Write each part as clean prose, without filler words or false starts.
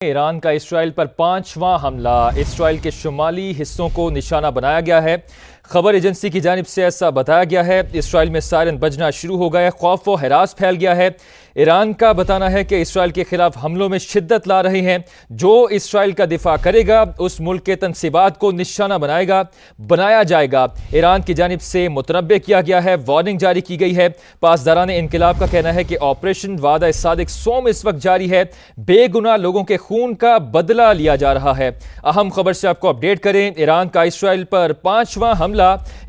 ایران کا اسرائیل پر 5واں حملہ اسرائیل کے شمالی حصوں کو نشانہ بنایا گیا ہے۔ خبر ایجنسی کی جانب سے ایسا بتایا گیا ہے۔ اسرائیل میں سائرن بجنا شروع ہو گیا ہے، خوف و ہراس پھیل گیا ہے۔ ایران کا بتانا ہے کہ اسرائیل کے خلاف حملوں میں شدت لا رہے ہیں۔ جو اسرائیل کا دفاع کرے گا اس ملک کے تنصیبات کو نشانہ بنایا جائے گا۔ ایران کی جانب سے متنبع کیا گیا ہے، وارننگ جاری کی گئی ہے۔ پاسداران انقلاب کا کہنا ہے کہ آپریشن وعدہ صادق سوم اس وقت جاری ہے، بے گناہ لوگوں کے خون کا بدلہ لیا جا رہا ہے۔ اہم خبر سے آپ کو اپڈیٹ کریں، ایران کا اسرائیل پر 5واں حملہ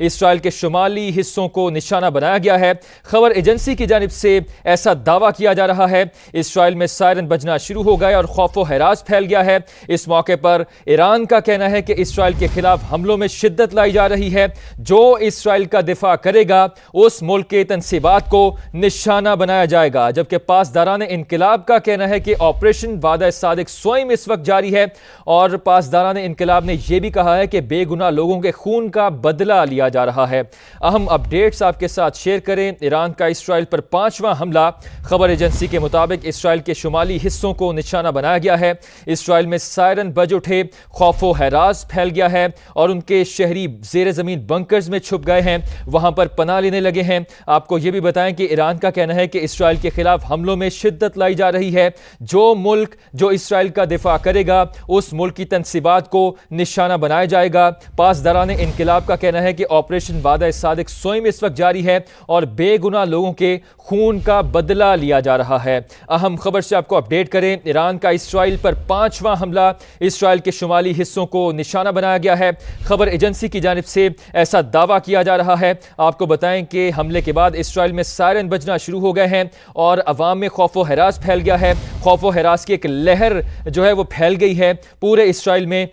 اسرائیل کے شمالی حصوں کو نشانہ بنایا گیا ہے۔ خبر ایجنسی کی جانب سے ایسا دعویٰ کیا جا رہا ہے۔ اسرائیل میں سائرن بجنا شروع ہو گئے اور خوف و ہراس پھیل گیا ہے۔ اس موقع پر ایران کا کہنا ہے کہ اسرائیل کے خلاف حملوں میں شدت لائی جا رہی ہے۔ جو اسرائیل کا دفاع کرے گا اس ملک کے تنصیبات کو نشانہ بنایا جائے گا، جبکہ پاسداران انقلاب کا کہنا ہے کہ آپریشن وعدہ صادق سوئم اس وقت جاری ہے، اور پاسداران انقلاب نے یہ بھی کہا ہے کہ بے گناہ لوگوں کے خون کا بدلہ لیا جا رہا ہے۔ اہم اپڈیٹس آپ کے ساتھ شیئر کریں۔ ایران کا اسرائیل پر 5واں حملہ، خبر ایجنسی کے مطابق اسرائیل کے شمالی حصوں کو نشانہ بنایا گیا ہے۔ اسرائیل میں سائرن بج اٹھے، خوف و ہراس پھیل گیا ہے اور ان کے شہری زیر زمین بنکرز میں چھپ گئے ہیں، وہاں پر پناہ لینے لگے ہیں۔ آپ کو یہ بھی بتائیں کہ ایران کا کہنا ہے کہ اسرائیل کے خلاف حملوں میں شدت لائی جا رہی ہے۔ جو اسرائیل کا دفاع کرے گا اس ملک کی تنصیبات کو نشانہ بنایا جائے گا۔ پاسداران انقلاب کا کہنا ہے کہ آپریشن وعدہ صادق سوئم اس وقت جاری ہے اور بے گناہ لوگوں کے خون کا بدلہ لیا جا رہا ہے۔ اہم خبر سے آپ کو اپڈیٹ کریں، ایران کا اسرائیل پر 5واں حملہ اسرائیل کے شمالی حصوں کو نشانہ بنایا گیا ہے۔ خبر ایجنسی کی جانب سے ایسا دعویٰ کیا جا رہا ہے۔ آپ کو بتائیں کہ حملے کے بعد اسرائیل میں سائرن بجنا شروع ہو گئے ہیں اور عوام میں خوف و ہراس پھیل گیا ہے۔ خوف و ہراس کی ایک لہر جو ہے وہ پھیل گئی ہے پورے اسرائیل میں،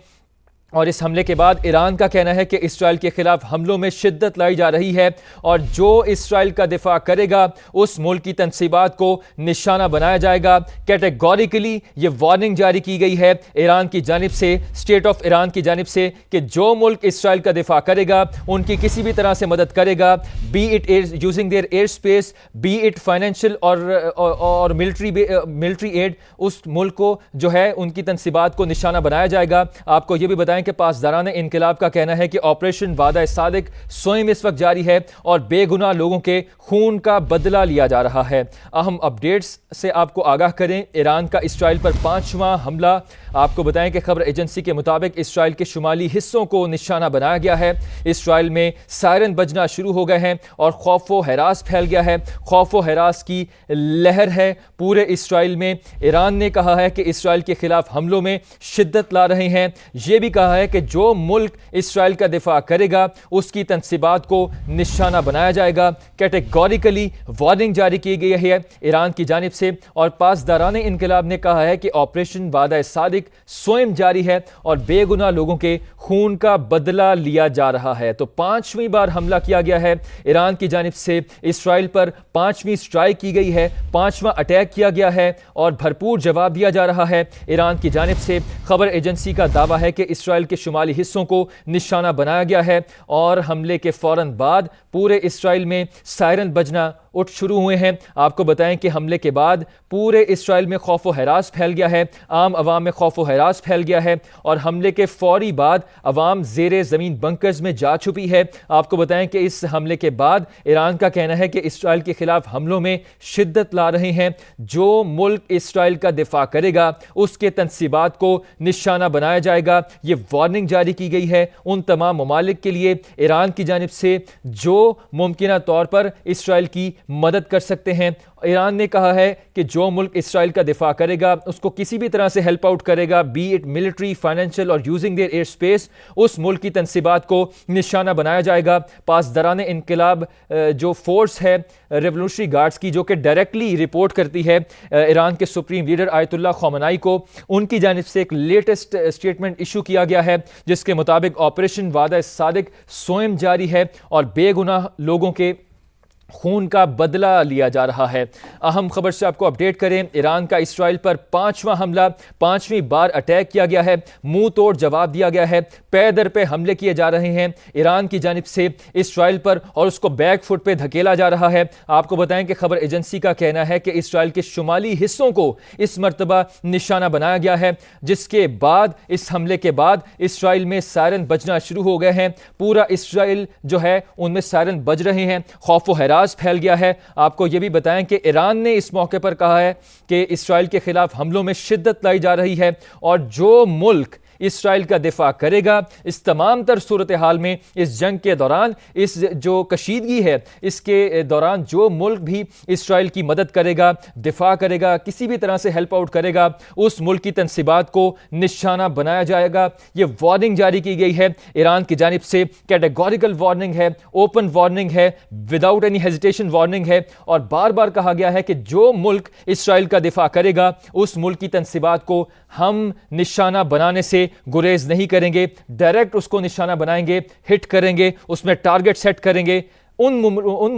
اور اس حملے کے بعد ایران کا کہنا ہے کہ اسرائیل کے خلاف حملوں میں شدت لائی جا رہی ہے، اور جو اسرائیل کا دفاع کرے گا اس ملک کی تنصیبات کو نشانہ بنایا جائے گا۔ کیٹیگوریکلی یہ وارننگ جاری کی گئی ہے ایران کی جانب سے، اسٹیٹ آف ایران کی جانب سے، کہ جو ملک اسرائیل کا دفاع کرے گا ان کی کسی بھی طرح سے مدد کرے گا، be it using their air space, be it financial اور ملٹری ایڈ، اس ملک کو جو ہے ان کی تنصیبات کو نشانہ بنایا جائے گا۔ آپ کو یہ بھی بتائیں کہ پاسداران انقلاب کا کہنا ہے کہ آپریشن وعدہ صادق سوئم اس وقت جاری ہے اور بے گناہ لوگوں کے خون کا بدلہ لیا جا رہا ہے۔ اہم اپڈیٹس سے آپ کو آگاہ کریں، ایران کا اسرائیل پر 5واں حملہ، آپ کو بتائیں کہ خبر ایجنسی کے مطابق اسرائیل کے شمالی حصوں کو نشانہ بنایا گیا ہے۔ اسرائیل میں سائرن بجنا شروع ہو گئے ہیں اور خوف و ہراس پھیل گیا ہے، خوف و ہراس کی لہر ہے پورے اسرائیل میں۔ ایران نے کہا ہے کہ اسرائیل کے خلاف حملوں میں شدت لا رہے ہیں، یہ بھی کہا ہے کہ جو ملک اسرائیل کا دفاع کرے گا اس کی تنصیبات کو نشانہ بنایا جائے گا۔ کیٹیگوریکلی وارننگ جاری کی گئی ہے ایران کی جانب سے، اور پاسداران انقلاب نے کہا ہے کہ آپریشن وعدہ صادق سوئم جاری ہے اور بے گناہ لوگوں کے خون کا بدلہ لیا جا رہا ہے۔ تو 5ویں بار حملہ کیا گیا ہے ایران کی جانب سے، اسرائیل پر 5ویں اسٹرائک کی گئی ہے، 5واں اٹیک کیا گیا ہے اور بھرپور جواب دیا جا رہا ہے ایران کی جانب سے۔ خبر ایجنسی کا دعویٰ ہے کہ اسرائیل کے شمالی حصوں کو نشانہ بنایا گیا ہے، اور حملے کے فوراً بعد پورے اسرائیل میں سائرن بجنا شروع ہوئے ہیں۔ آپ کو بتائیں کہ حملے کے بعد پورے اسرائیل میں خوف و ہراس پھیل گیا ہے، عام عوام میں خوف و ہراس پھیل گیا ہے، اور حملے کے فوری بعد عوام زیر زمین بنکرز میں جا چھپی ہے۔ آپ کو بتائیں کہ اس حملے کے بعد ایران کا کہنا ہے کہ اسرائیل کے خلاف حملوں میں شدت لا رہے ہیں۔ جو ملک اسرائیل کا دفاع کرے گا اس کے تنصیبات کو نشانہ بنایا جائے گا۔ یہ وارننگ جاری کی گئی ہے ان تمام ممالک کے لیے ایران کی جانب سے جو ممکنہ طور پر اسرائیل کی مدد کر سکتے ہیں۔ ایران نے کہا ہے کہ جو ملک اسرائیل کا دفاع کرے گا اس کو کسی بھی طرح سے ہیلپ آؤٹ کرے گا، بی اٹ ملٹری، فائنینشیل اور یوزنگ دیئر ایئر اسپیس، اس ملک کی تنصیبات کو نشانہ بنایا جائے گا۔ پاسداران انقلاب جو فورس ہے ریولوشنری گارڈز کی، جو کہ ڈائریکٹلی رپورٹ کرتی ہے ایران کے سپریم لیڈر آیت اللہ خامنائی کو، ان کی جانب سے ایک لیٹسٹ اسٹیٹمنٹ ایشو کیا گیا ہے جس کے مطابق آپریشن وعدہ صادق سوئم جاری ہے اور بے گناہ لوگوں کے خون کا بدلہ لیا جا رہا ہے۔ اہم خبر سے آپ کو اپڈیٹ کریں، ایران کا اسرائیل پر 5واں حملہ، 5ویں بار اٹیک کیا گیا ہے، منہ توڑ جواب دیا گیا ہے، پے در پہ حملے کیے جا رہے ہیں ایران کی جانب سے اسرائیل پر، اور اس کو بیک فٹ پہ دھکیلا جا رہا ہے۔ آپ کو بتائیں کہ خبر ایجنسی کا کہنا ہے کہ اسرائیل کے شمالی حصوں کو اس مرتبہ نشانہ بنایا گیا ہے، جس کے بعد اس حملے کے بعد اسرائیل میں سائرن بجنا شروع ہو گئے ہیں۔ پورا اسرائیل جو ہے ان میں سائرن بج رہے ہیں، خوف و حراس پھیل گیا ہے۔ آپ کو یہ بھی بتائیں کہ ایران نے اس موقع پر کہا ہے کہ اسرائیل کے خلاف حملوں میں شدت لائی جا رہی ہے، اور جو ملک اسرائیل کا دفاع کرے گا اس تمام تر صورتحال میں، اس جنگ کے دوران، اس جو کشیدگی ہے اس کے دوران، جو ملک بھی اسرائیل کی مدد کرے گا، دفاع کرے گا، کسی بھی طرح سے ہیلپ آؤٹ کرے گا، اس ملک کی تنصیبات کو نشانہ بنایا جائے گا۔ یہ وارننگ جاری کی گئی ہے ایران کی جانب سے، کیٹیگوریکل وارننگ ہے، اوپن وارننگ ہے، وداؤٹ اینی ہیزیٹیشن وارننگ ہے، اور بار بار کہا گیا ہے کہ جو ملک اسرائیل کا دفاع کرے گا اس ملک کی تنصیبات کو ہم نشانہ بنانے سے گریز نہیں کریں گے، ڈائریکٹ اس کو نشانہ بنائیں گے، ہٹ کریں گے، اس میں ٹارگٹ سیٹ کریں گے ان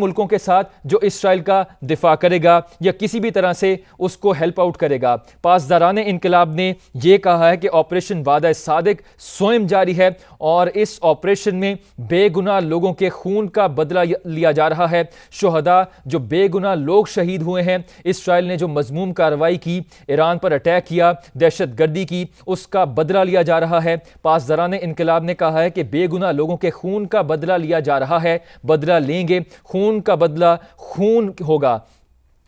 ملکوں کے ساتھ جو اسرائیل کا دفاع کرے گا یا کسی بھی طرح سے اس کو ہیلپ آؤٹ کرے گا۔ پاسداران انقلاب نے یہ کہا ہے کہ آپریشن وعدہ صادق سوئم جاری ہے، اور اس آپریشن میں بے گناہ لوگوں کے خون کا بدلہ لیا جا رہا ہے۔ شہداء، جو بے گناہ لوگ شہید ہوئے ہیں، اسرائیل نے جو مذموم کارروائی کی، ایران پر اٹیک کیا، دہشت گردی کی، اس کا بدلہ لیا جا رہا ہے۔ پاسداران انقلاب نے کہا ہے کہ بے گناہ لوگوں کے خون کا بدلہ لیا جا رہا ہے، بدلہ لیں گے، خون کا بدلہ خون ہوگا۔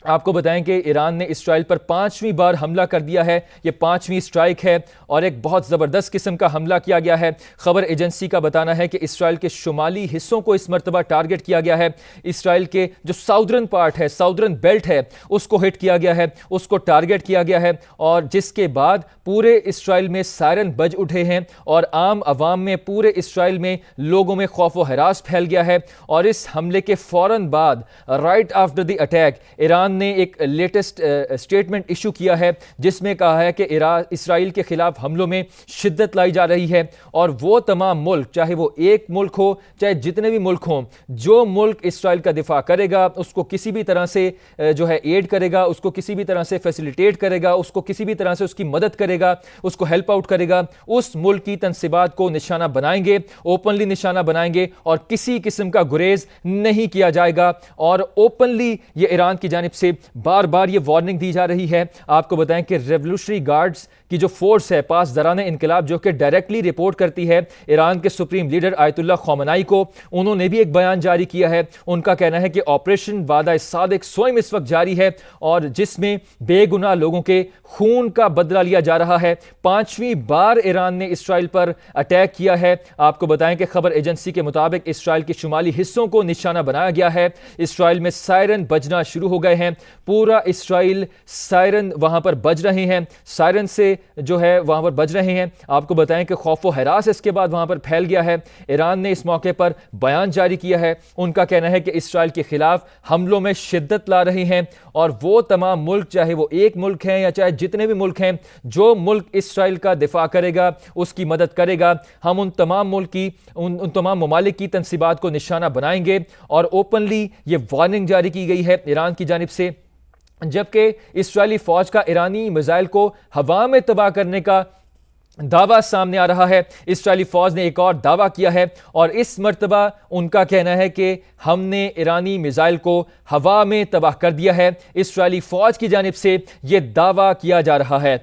آپ کو بتائیں کہ ایران نے اسرائیل پر 5ویں بار حملہ کر دیا ہے، یہ 5ویں اسٹرائک ہے، اور ایک بہت زبردست قسم کا حملہ کیا گیا ہے۔ خبر ایجنسی کا بتانا ہے کہ اسرائیل کے شمالی حصوں کو اس مرتبہ ٹارگٹ کیا گیا ہے، اسرائیل کے جو ساؤدرن پارٹ ہے، ساؤدرن بیلٹ ہے، اس کو ہٹ کیا گیا ہے، اس کو ٹارگٹ کیا گیا ہے، اور جس کے بعد پورے اسرائیل میں سائرن بج اٹھے ہیں، اور عام عوام میں، پورے اسرائیل میں لوگوں میں خوف و ہراس پھیل گیا ہے۔ اور اس حملے کے فوراً بعد، right after the attack, Iran نے ایک لیٹسٹ اسٹیٹمنٹ ایشو کیا ہے جس میں کہا ہے کہ اسرائیل کے خلاف حملوں میں شدت لائی جا رہی ہے، اور وہ تمام ملک، چاہے وہ ایک ملک ہو، چاہے جتنے بھی ملک ہوں، جو ملک اسرائیل کا دفاع کرے گا، اس کو کسی بھی طرح سے جو ہے ایڈ کرے گا، اس کو کسی بھی طرح سے فیسیلیٹیٹ کرے گا، اس کو کسی بھی طرح سے اس کی مدد کرے گا، اس کو ہیلپ آؤٹ کرے گا، اس ملک کی تنصیبات کو نشانہ بنائیں گے، اوپنلی نشانہ بنائیں گے، اور کسی قسم کا گریز نہیں کیا جائے گا۔ اور اوپنلی یہ ایران کی جانب سے بار بار یہ وارننگ دی جا رہی ہے۔ آپ کو بتائیں کہ ریولوشنری گارڈز کی جو فورس ہے، پاسداران انقلاب، جو کہ ڈائریکٹلی رپورٹ کرتی ہے ایران کے سپریم لیڈر آیت اللہ خامنائی کو، انہوں نے بھی ایک بیان جاری کیا ہے۔ ان کا کہنا ہے کہ آپریشن وعدہ صادق سوئم اس وقت جاری ہے، اور جس میں بے گناہ لوگوں کے خون کا بدلہ لیا جا رہا ہے۔ 5ویں بار ایران نے اسرائیل پر اٹیک کیا ہے۔ آپ کو بتائیں کہ خبر ایجنسی کے مطابق اسرائیل کے شمالی حصوں کو نشانہ بنایا گیا ہے، اسرائیل میں سائرن بجنا شروع ہو گئے ہیں، پورا اسرائیل سائرن وہاں پر بج رہے ہیں، سائرن سے جو ہے وہاں پر بج رہے ہیں۔ آپ کو بتائیں کہ خوف و ہراس اس کے بعد وہاں پر پھیل گیا ہے۔ ایران نے اس موقع پر بیان جاری کیا ہے، ان کا کہنا ہے کہ اسرائیل کے خلاف حملوں میں شدت لا رہے ہیں، اور وہ تمام ملک، چاہے وہ ایک ملک ہیں یا چاہے جتنے بھی ملک ہیں، جو ملک اسرائیل کا دفاع کرے گا، اس کی مدد کرے گا، ہم ان تمام ممالک کی تنصیبات کو نشانہ بنائیں گے۔ اور اوپنلی یہ وارننگ جاری کی گئی ہے ایران کی جانب سے، جبکہ اسرائیلی فوج کا ایرانی میزائل کو ہوا میں تباہ کرنے کا دعویٰ سامنے آ رہا ہے۔ اسرائیلی فوج نے ایک اور دعویٰ کیا ہے، اور اس مرتبہ ان کا کہنا ہے کہ ہم نے ایرانی میزائل کو ہوا میں تباہ کر دیا ہے۔ اسرائیلی فوج کی جانب سے یہ دعویٰ کیا جا رہا ہے۔